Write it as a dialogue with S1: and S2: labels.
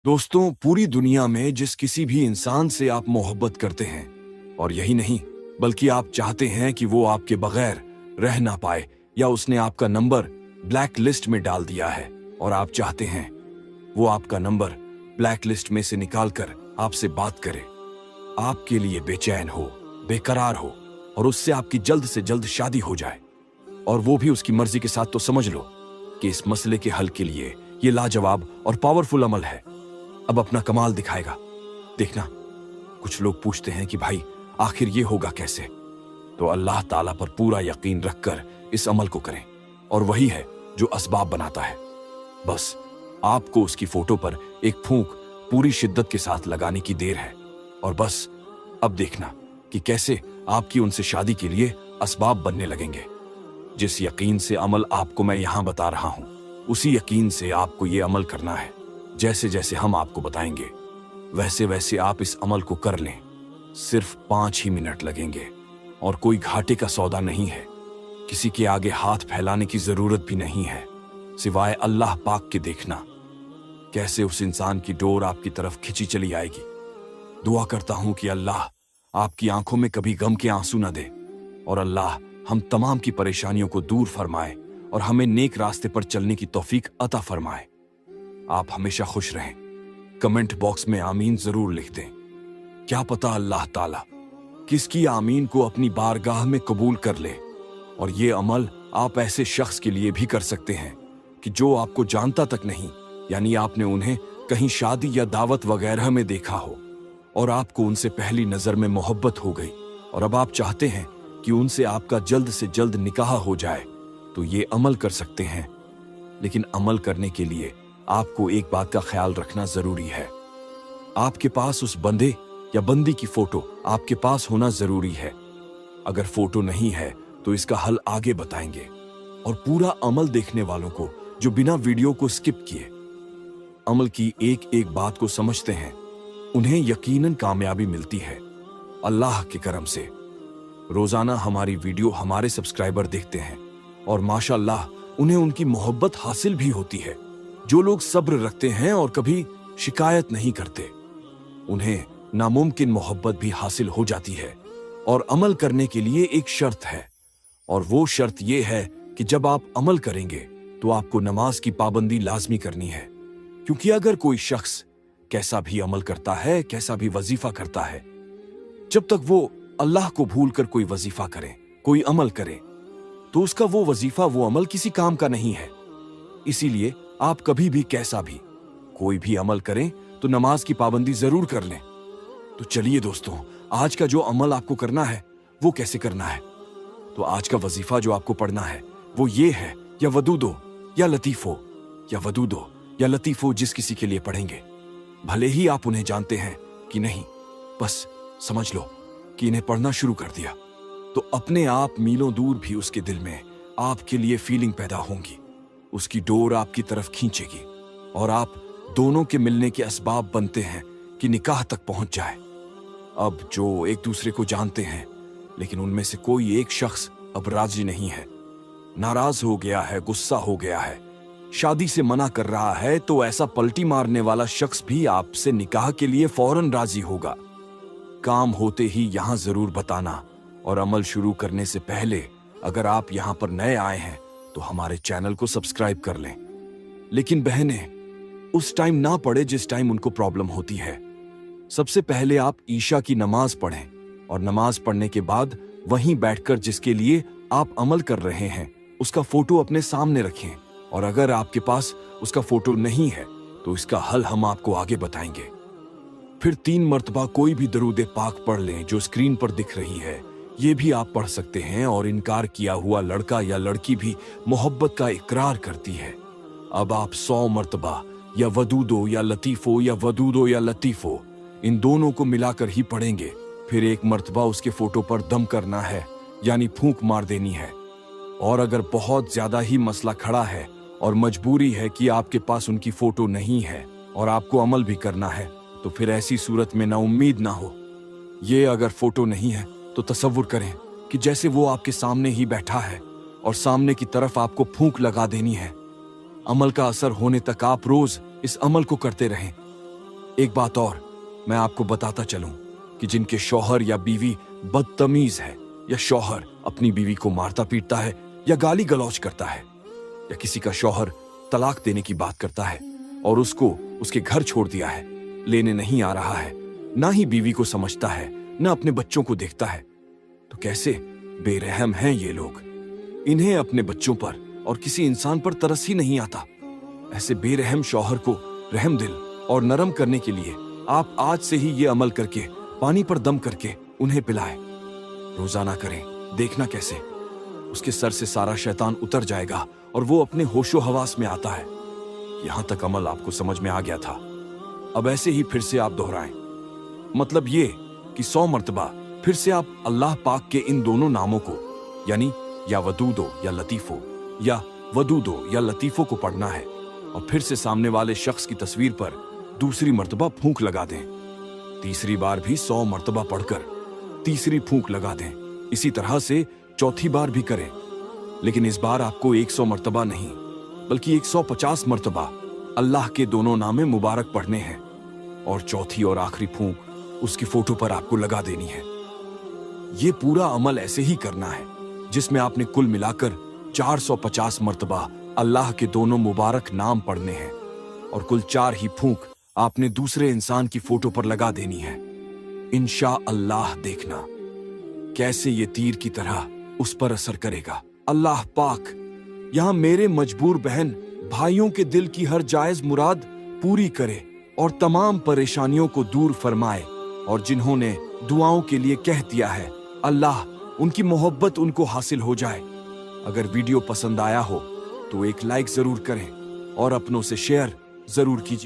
S1: दोस्तों, पूरी दुनिया में जिस किसी भी इंसान से आप मोहब्बत करते हैं, और यही नहीं बल्कि आप चाहते हैं कि वो आपके बगैर रह ना पाए, या उसने आपका नंबर ब्लैक लिस्ट में डाल दिया है और आप चाहते हैं वो आपका नंबर ब्लैक लिस्ट में से निकालकर आपसे बात करे, आपके लिए बेचैन हो, बेकरार हो और उससे आपकी जल्द से जल्द शादी हो जाए, और वो भी उसकी मर्जी के साथ, तो समझ लो कि इस मसले के हल के लिए ये लाजवाब और पावरफुल अमल है। अब अपना कमाल दिखाएगा। देखना, कुछ लोग पूछते हैं कि भाई आखिर ये होगा कैसे, तो अल्लाह ताला पर पूरा यकीन रखकर इस अमल को करें, और वही है जो असबाब बनाता है। बस आपको उसकी फोटो पर एक फूंक पूरी शिद्दत के साथ लगाने की देर है, और बस अब देखना कि कैसे आपकी उनसे शादी के लिए असबाब बनने लगेंगे। जिस यकीन से अमल आपको मैं यहां बता रहा हूं, उसी यकीन से आपको ये अमल करना है। जैसे जैसे हम आपको बताएंगे वैसे वैसे आप इस अमल को कर लें। सिर्फ 5 ही मिनट लगेंगे और कोई घाटे का सौदा नहीं है। किसी के आगे हाथ फैलाने की जरूरत भी नहीं है, सिवाय अल्लाह पाक के। देखना कैसे उस इंसान की डोर आपकी तरफ खिंची चली आएगी। दुआ करता हूं कि अल्लाह आपकी आंखों में कभी गम के आंसू न दे, और अल्लाह हम तमाम की परेशानियों को दूर फरमाए और हमें नेक रास्ते पर चलने की तौफीक अता फरमाए। आप हमेशा खुश रहें। कमेंट बॉक्स में आमीन जरूर लिख दें। क्या पता अल्लाह ताला किसकी आमीन को अपनी बारगाह में कबूल कर ले। और ये अमल आप ऐसे शख्स के लिए भी कर सकते हैं कि जो आपको जानता तक नहीं, यानी आपने उन्हें कहीं शादी या दावत वगैरह में देखा हो और आपको उनसे पहली नजर में मोहब्बत हो गई, और अब आप चाहते हैं कि उनसे आपका जल्द से जल्द निकाह हो जाए, तो ये अमल कर सकते हैं। लेकिन अमल करने के लिए आपको एक बात का ख्याल रखना जरूरी है। आपके पास उस बंदे या बंदी की फोटो आपके पास होना जरूरी है। अगर फोटो नहीं है तो इसका हल आगे बताएंगे, और पूरा अमल देखने वालों को जो बिना वीडियो को स्किप किए अमल की एक एक बात को समझते हैं, उन्हें यकीनन कामयाबी मिलती है अल्लाह के करम से। रोजाना हमारी वीडियो हमारे सब्सक्राइबर देखते हैं, और माशाअल्लाह उन्हें उनकी मोहब्बत हासिल भी होती है। जो लोग सब्र रखते हैं और कभी शिकायत नहीं करते, उन्हें नामुमकिन मोहब्बत भी हासिल हो जाती है। और अमल करने के लिए एक शर्त है, और वो शर्त ये है कि जब आप अमल करेंगे तो आपको नमाज की पाबंदी लाजमी करनी है। क्योंकि अगर कोई शख्स कैसा भी अमल करता है, कैसा भी वजीफा करता है, जब तक वो अल्लाह को भूलकर कोई वजीफा करे, कोई अमल करे, तो उसका वो वजीफा, वो अमल किसी काम का नहीं है। इसीलिए आप कभी भी कैसा भी कोई भी अमल करें तो नमाज की पाबंदी जरूर कर लें। तो चलिए दोस्तों, आज का जो अमल आपको करना है वो कैसे करना है। तो आज का वजीफा जो आपको पढ़ना है वो ये है, या वदूदो या लतीफो, या वदूदो या लतीफो, जिस किसी के लिए पढ़ेंगे, भले ही आप उन्हें जानते हैं कि नहीं, बस समझ लो कि इन्हें पढ़ना शुरू कर दिया तो अपने आप मीलों दूर भी उसके दिल में आपके लिए फीलिंग पैदा होंगी। उसकी डोर आपकी तरफ खींचेगी और आप दोनों के मिलने के असबाब बनते हैं कि निकाह तक पहुंच जाए। अब जो एक दूसरे को जानते हैं, लेकिन उनमें से कोई एक शख्स अब राजी नहीं है, नाराज हो गया है, गुस्सा हो गया है, शादी से मना कर रहा है, तो ऐसा पलटी मारने वाला शख्स भी आपसे निकाह के लिए फौरन राजी होगा। काम होते ही यहां जरूर बताना, और अमल शुरू करने से पहले अगर आप यहां पर नए आए हैं तो हमारे चैनल को सब्सक्राइब कर लें। लेकिन बहनें उस टाइम ना पढ़े जिस टाइम उनको प्रॉब्लम होती है। सबसे पहले आप ईशा की नमाज पढ़ें, और नमाज पढ़ने के बाद वहीं बैठकर जिसके लिए आप अमल कर रहे हैं उसका फोटो अपने सामने रखें। और अगर आपके पास उसका फोटो नहीं है तो इसका हल हम आपको आगे बताएंगे। फिर 3 मर्तबा कोई भी दरूद पाक पढ़ लें जो स्क्रीन पर दिख रही है। ये भी आप पढ़ सकते हैं, और इनकार किया हुआ लड़का या लड़की भी मोहब्बत का इकरार करती है। अब आप 100 मर्तबा या वदूदो या लतीफो, या वदूदो या लतीफो, इन दोनों को मिलाकर ही पढ़ेंगे। फिर 1 मर्तबा उसके फोटो पर दम करना है, यानी फूंक मार देनी है। और अगर बहुत ज्यादा ही मसला खड़ा है और मजबूरी है कि आपके पास उनकी फोटो नहीं है और आपको अमल भी करना है, तो फिर ऐसी सूरत में ना उम्मीद ना हो। ये अगर फोटो नहीं है तो तसव्वुर करें कि जैसे वो आपके सामने ही बैठा है और सामने की तरफ आपको फूंक लगा देनी है। अमल का असर होने तक आप रोज इस अमल को करते रहें। एक बात और मैं आपको बताता चलूं कि जिनके शौहर या बीवी बदतमीज है, या शौहर अपनी बीवी को मारता पीटता है या गाली गलौज करता है, या किसी का शौहर तलाक देने की बात करता है और उसको उसके घर छोड़ दिया है, लेने नहीं आ रहा है, ना ही बीवी को समझता है, ना अपने बच्चों को देखता है, तो कैसे बेरहम हैं ये लोग। इन्हें अपने बच्चों पर और किसी इंसान पर तरस ही नहीं आता। ऐसे बेरहम शौहर को रहम दिल और नरम करने के लिए आप आज से ही ये अमल करके पानी पर दम करके उन्हें पिलाएं। रोजाना करें, देखना कैसे उसके सर से सारा शैतान उतर जाएगा और वो अपने होशो हवास में आता है। यहां तक अमल आपको समझ में आ गया था, अब ऐसे ही फिर से आप दोहराएं। मतलब ये कि 100 मर्तबा फिर से आप अल्लाह पाक के इन दोनों नामों को, यानी या वदूदो या लतीफो, या वदूदो या लतीफो को पढ़ना है और फिर से सामने वाले शख्स की तस्वीर पर दूसरी मर्तबा फूंक लगा दें। तीसरी बार भी 100 मर्तबा पढ़कर तीसरी फूंक लगा दें। इसी तरह से चौथी बार भी करें, लेकिन इस बार आपको 100 मर्तबा नहीं बल्कि 150 मर्तबा अल्लाह के दोनों नामे मुबारक पढ़ने हैं और चौथी और आखिरी फूंक उसकी फोटो पर आपको लगा देनी है। ये पूरा अमल ऐसे ही करना है जिसमें आपने कुल मिलाकर 450 मर्तबा अल्लाह के दोनों मुबारक नाम पढ़ने हैं और कुल 4 ही फूंक आपने दूसरे इंसान की फोटो पर लगा देनी है। इंशा अल्लाह देखना कैसे ये तीर की तरह उस पर असर करेगा। अल्लाह पाक यहाँ मेरे मजबूर बहन भाइयों के दिल की हर जायज मुराद पूरी करे और तमाम परेशानियों को दूर फरमाए, और जिन्होंने दुआओं के लिए कह दिया है अल्लाह उनकी मोहब्बत उनको हासिल हो जाए। अगर वीडियो पसंद आया हो तो एक लाइक जरूर करें और अपनों से शेयर जरूर कीजिए।